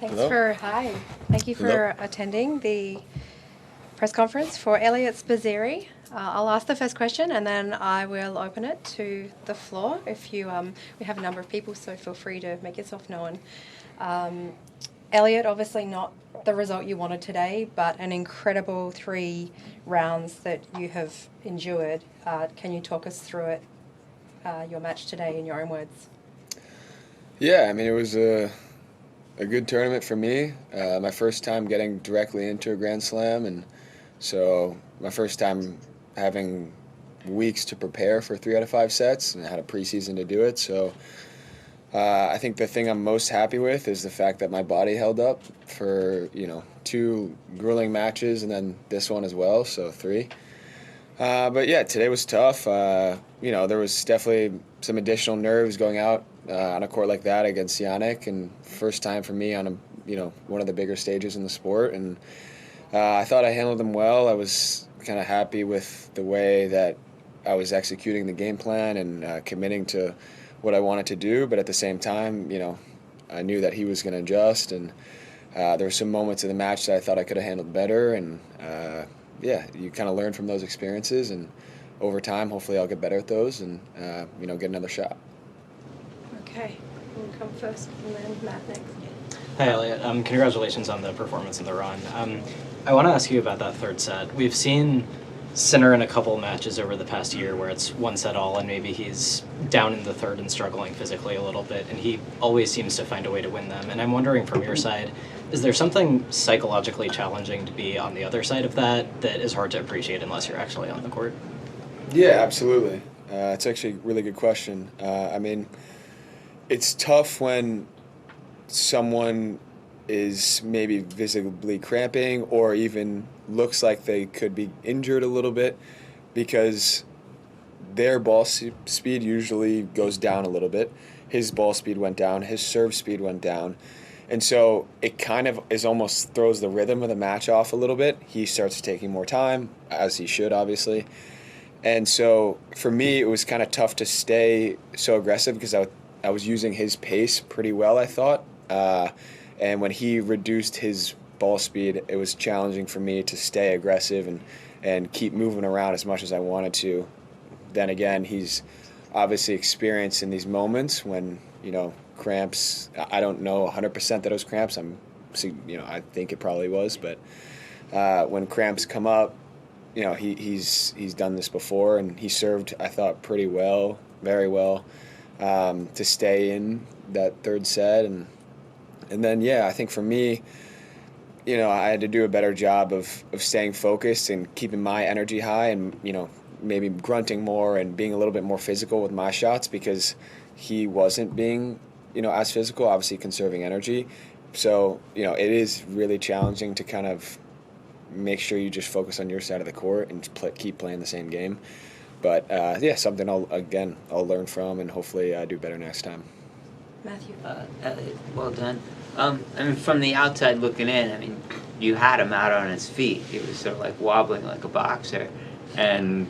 Hello. Thank you Hello. for attending the press conference for Eliot Spizzirri. I'll ask the first question and then I will open it to the floor. We have a number of people, so feel free to make yourself known. Eliot, obviously not the result you wanted today, but an incredible 3 rounds that you have endured. Can you talk us through it, your match today, in your own words? Yeah, I mean it was a good tournament for me. My first time getting directly into a Grand Slam, and so my first time having weeks to prepare for 3 out of 5 sets, and I had a preseason to do it. So I think the thing I'm most happy with is the fact that my body held up for 2 grueling matches, and then this one as well. So 3. But yeah, today was tough. There was definitely some additional nerves going out on a court like that against Yannick, and first time for me on one of the bigger stages in the sport. And I thought I handled them well. I was kind of happy with the way that I was executing the game plan and committing to what I wanted to do. But at the same time, I knew that he was going to adjust, and there were some moments in the match that I thought I could have handled better. And yeah, you kind of learn from those experiences, and over time, hopefully, I'll get better at those and get another shot. Okay, we'll come first and then Matt next. Hi, Eliot. Congratulations on the performance in the run. I want to ask you about that third set. We've seen Sinner in a couple matches over the past year where it's 1 set all, and maybe he's down in the third and struggling physically a little bit, and he always seems to find a way to win them. And I'm wondering from your side, is there something psychologically challenging to be on the other side of that is hard to appreciate unless you're actually on the court? Yeah, absolutely. It's actually a really good question. It's tough when someone is maybe visibly cramping or even looks like they could be injured a little bit, because their ball speed usually goes down a little bit. His ball speed went down, his serve speed went down. And so it kind of almost throws the rhythm of the match off a little bit. He starts taking more time, as he should, obviously. And so for me, it was kind of tough to stay so aggressive because I was using his pace pretty well, I thought. And when he reduced his ball speed, it was challenging for me to stay aggressive and keep moving around as much as I wanted to. Then again, he's obviously experienced in these moments when, cramps. I don't know 100% that it was cramps. I think it probably was. But when cramps come up, he's done this before, and he served, I thought, pretty well, very well, to stay in that third set. And then, yeah, I think for me, I had to do a better job of staying focused and keeping my energy high and, maybe grunting more and being a little bit more physical with my shots, because he wasn't being, as physical, obviously conserving energy. So, it is really challenging to kind of make sure you just focus on your side of the court and keep playing the same game. But, yeah, something I'll learn from and hopefully do better next time. Matthew. Well done. From the outside looking in, you had him out on his feet. He was sort of like wobbling like a boxer. And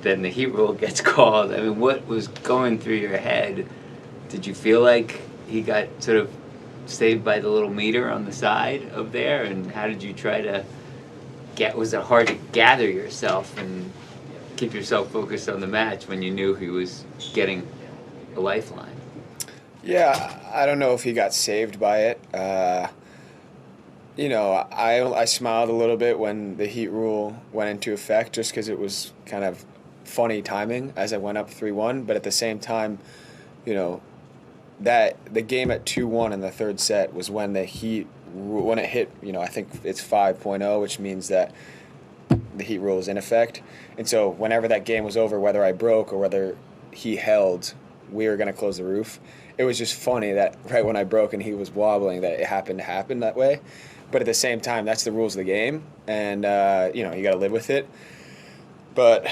then the heat rule gets called. What was going through your head? Did you feel like he got sort of saved by the little meter on the side of there? And how did you try to was it hard to gather yourself and keep yourself focused on the match when you knew he was getting a lifeline? Yeah, I don't know if he got saved by it. I smiled a little bit when the heat rule went into effect, just because it was kind of funny timing as I went up 3-1. But at the same time, that the game at 2-1 in the third set was when the heat when it hit. I think it's 5.0, which means that the heat rule is in effect. And so whenever that game was over, whether I broke or whether he held, we were going to close the roof. It was just funny that right when I broke and he was wobbling, that it happened to happen that way. But at the same time, that's the rules of the game, and you got to live with it. But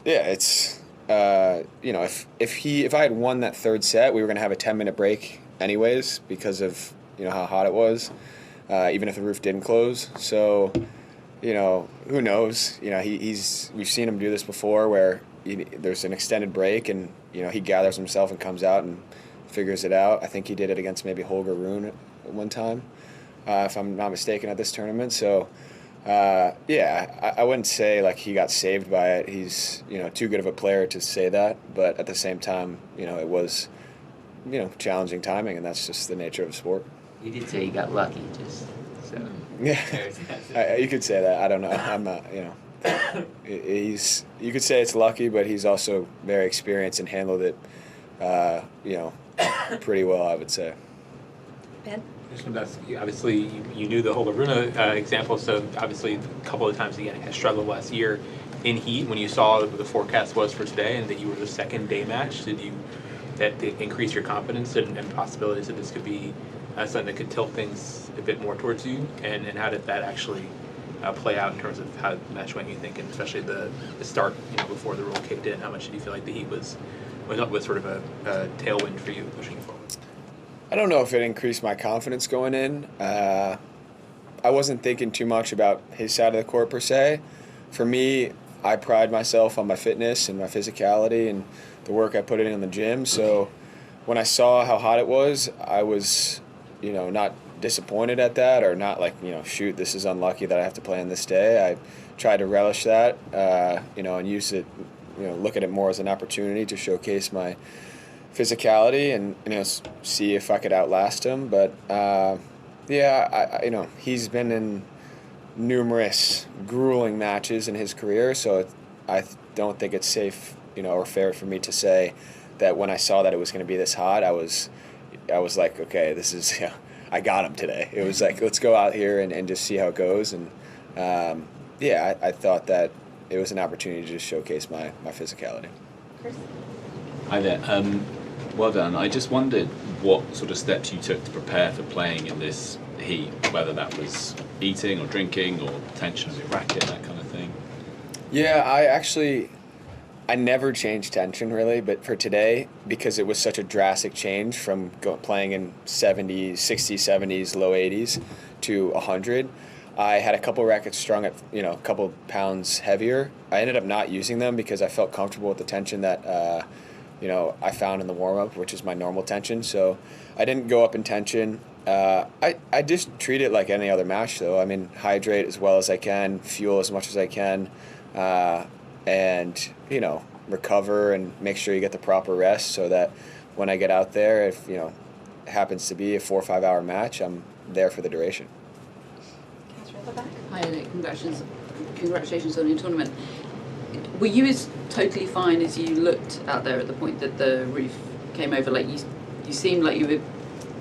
yeah, it's if I had won that third set, we were going to have a 10-minute break anyways because of how hot it was, even if the roof didn't close. So who knows? We've seen him do this before where there's an extended break and he gathers himself and comes out and figures it out. I think he did it against maybe Holger Rune at one time. if I'm not mistaken, at this tournament. So, yeah, I wouldn't say like he got saved by it. He's too good of a player to say that, but at the same time, it was challenging timing, and that's just the nature of the sport. You did say you got lucky, just so. Yeah, you could say that. I don't know. I'm not. You could say it's lucky, but he's also very experienced and handled it, pretty well, I would say. Ben? Obviously, you knew the whole Aruna example, so obviously a couple of times he has struggled last year in heat. When you saw what the forecast was for today and that you were the second day match, did that increase your confidence and possibilities that this could be something that could tilt things a bit more towards you? And how did that actually play out in terms of how the match went, you think, and especially the start, before the rule kicked in? How much did you feel like the heat was sort of a tailwind for you pushing forward? I don't know if it increased my confidence going in. I wasn't thinking too much about his side of the court per se. For me, I pride myself on my fitness and my physicality and the work I put in the gym. So when I saw how hot it was, I was, not disappointed at that, or not like, shoot, this is unlucky that I have to play on this day. I tried to relish that, and use it, look at it more as an opportunity to showcase my physicality and see if I could outlast him. But he's been in numerous grueling matches in his career, so I don't think it's safe or fair for me to say that when I saw that it was going to be this hot, I was like, okay, this is I got him today. It was like, let's go out here and just see how it goes. And I thought that it was an opportunity to just showcase my physicality. Chris? Hi there. Well done. I just wondered what sort of steps you took to prepare for playing in this heat, whether that was eating or drinking or tension of your racket, that kind of thing. Yeah, I never changed tension really, but for today, because it was such a drastic change from playing in 70s, 60s, 70s, low 80s to 100, I had a couple rackets strung at, a couple pounds heavier. I ended up not using them because I felt comfortable with the tension that I found in the warm-up, which is my normal tension. So I didn't go up in tension. I just treat it like any other match, though. I mean, hydrate as well as I can, fuel as much as I can, and, recover and make sure you get the proper rest so that when I get out there, if, it happens to be a 4 or 5 hour match, I'm there for the duration. Hi, Eliot. Congratulations on your tournament. Were you as totally fine as you looked out there at the point that the roof came over? Like you seemed like you were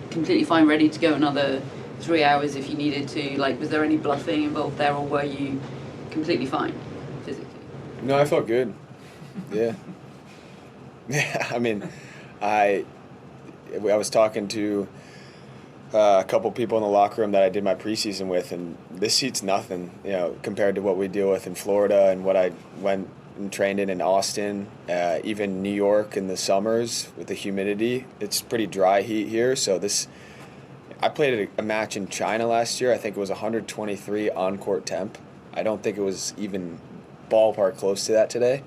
completely fine, ready to go another 3 hours if you needed to. Like, was there any bluffing involved there, or were you completely fine physically? No, I felt good. Yeah. Yeah. I mean, I was talking to a couple people in the locker room that I did my preseason with, and this heat's nothing, compared to what we deal with in Florida and what I went and trained in Austin, even New York in the summers with the humidity. It's pretty dry heat here, so I played a match in China last year. I think it was 123 on-court temp. I don't think it was even ballpark close to that today.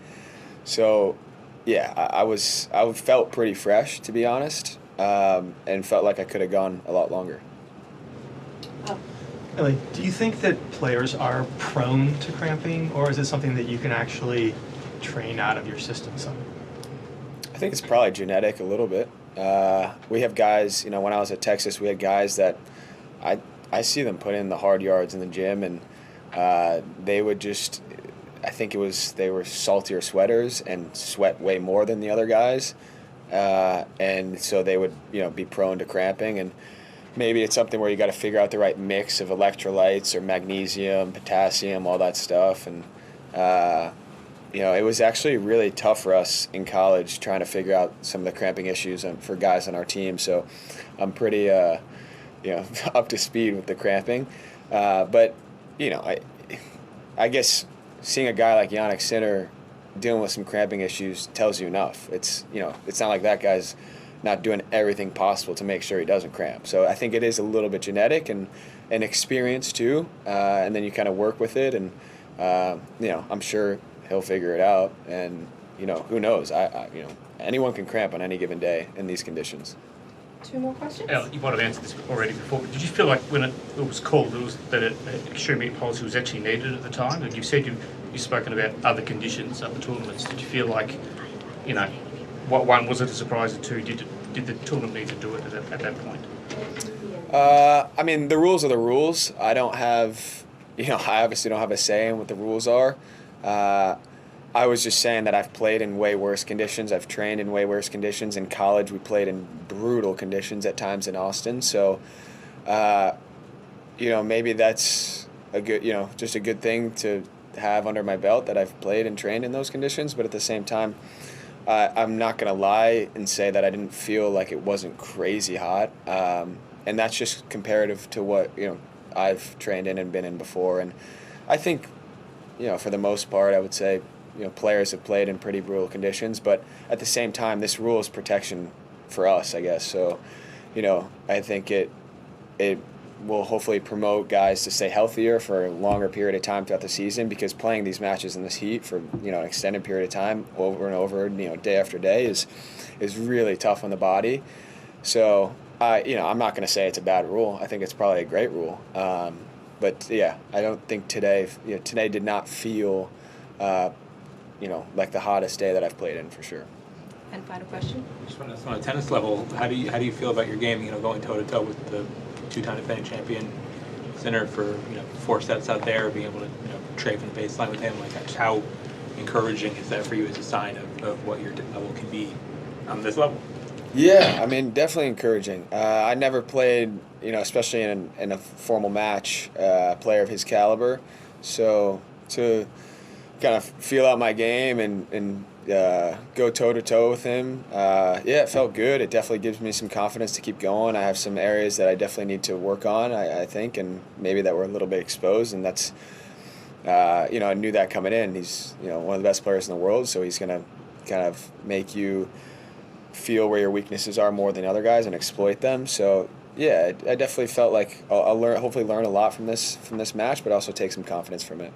So, yeah, I felt pretty fresh, to be honest. And felt like I could have gone a lot longer. Ellie, do you think that players are prone to cramping, or is it something that you can actually train out of your system some? I think it's probably genetic a little bit. We have guys, when I was at Texas, we had guys that I see them put in the hard yards in the gym, and they would just, I think they were saltier sweaters and sweat way more than the other guys. And so they would, be prone to cramping, and maybe it's something where you got to figure out the right mix of electrolytes or magnesium, potassium, all that stuff. And, it was actually really tough for us in college trying to figure out some of the cramping issues for guys on our team. So I'm pretty, up to speed with the cramping. But, I guess seeing a guy like Jannik Sinner dealing with some cramping issues tells you enough. It's not like that guy's not doing everything possible to make sure he doesn't cramp. So I think it is a little bit genetic and experience too, and then you kind of work with it, and I'm sure he'll figure it out. And who knows? Anyone can cramp on any given day in these conditions. 2 more questions. Al, you might have answered this already before, but did you feel like when it was called that an extreme heat policy was actually needed at the time? And you've said you've spoken about other conditions, other tournaments. Did you feel like, what one, was it a surprise, or two, did the tournament need to do it at that point? I mean, the rules are the rules. I don't have, I obviously don't have a say in what the rules are. I was just saying that I've played in way worse conditions. I've trained in way worse conditions. In college, we played in brutal conditions at times in Austin. So, maybe that's a good, just a good thing to have under my belt that I've played and trained in those conditions. But at the same time, I'm not going to lie and say that I didn't feel like it wasn't crazy hot. And that's just comparative to what, I've trained in and been in before. And I think, for the most part, I would say, players have played in pretty brutal conditions, but at the same time, this rule is protection for us, I guess. So, I think it will hopefully promote guys to stay healthier for a longer period of time throughout the season, because playing these matches in this heat for, an extended period of time over and over, day after day is really tough on the body. So, I'm not going to say it's a bad rule. I think it's probably a great rule. But yeah, I don't think today did not feel, like the hottest day that I've played in for sure. And final question. Just on a tennis level, how do you feel about your game? Going toe to toe with the 2-time defending champion Sinner for 4 sets out there, being able to trade from the baseline with him. Like, how encouraging is that for you as a sign of what your level can be on this level? Yeah, I mean, definitely encouraging. I never played, especially in a formal match, a player of his caliber. So to kind of feel out my game and go toe-to-toe with him, it felt good. It definitely gives me some confidence to keep going. I have some areas that I definitely need to work on, I think, and maybe that were a little bit exposed, and that's, I knew that coming in. He's, one of the best players in the world, so he's going to kind of make you feel where your weaknesses are more than other guys and exploit them. So yeah, I definitely felt like I'll hopefully learn a lot from this match, but also take some confidence from it.